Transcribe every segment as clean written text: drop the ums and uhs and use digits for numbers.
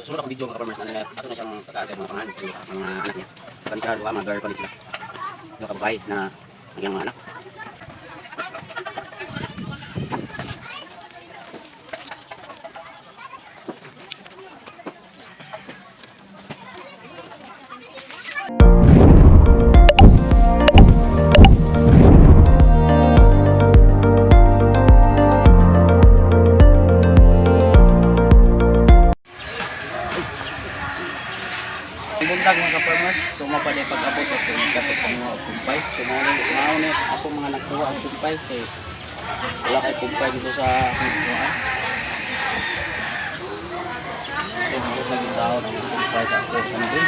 sunod ako video mga ka-farmers na ato na siyang pagkaasa mga pangalan mga anak niya. Kani siya mga girl pa rin sila. Mga kababae na ang mga anak. Buntag mga ka-farmers, so mapaday pag-abot ako dapat ang mga kumpay. So mauna ako mga nagkuha ang kumpay kay wala kay kumpay dito sa kumpay. So dito sa gitao ng kumpay sa ako kandin.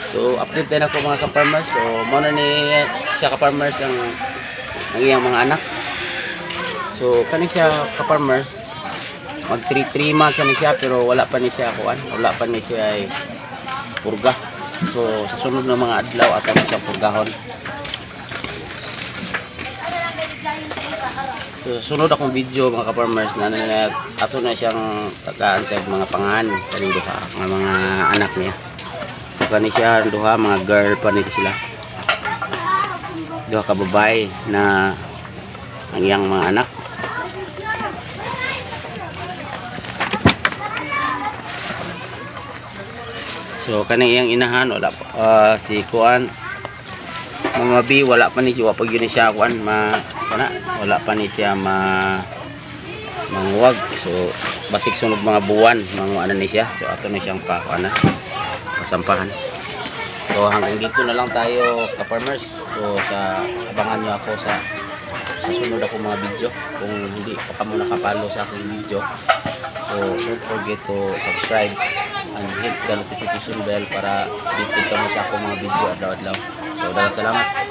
So update din ako mga ka-farmers. So muna ni siya ka-farmers ang iyang mga anak. So kani siya ka-farmers mag 3 months na siya pero wala pa ni siya kuan, wala pa ni siya ay purga. So sa sunod na mga adlaw ato na siya purgahon. So sunod akong video mga ka-farmers na ato na siyang tagaan sa mga pangan kaning duha nga mga anak niya. Kani siya duha mga girl pa nito sila. Duha ka babae na ang iyang mga anak. So kani iyang inahan wala pa si kuan Mama B wala pa ni siya pag yun siya kuan sana wala pa ni siya manguwag. So basik sunod mga buwan manguana ni siya. So ato na siyang pasampahan. So hanggang dito na lang tayo ka-farmers. So abangan nyo ako sa sunod ako mga video. Kung hindi pa ka muna nakapalo sa aking video, so don't forget to subscribe and hit the notification bell para update ka mo sa akong mga video adlaw-adlaw. So daghang salamat.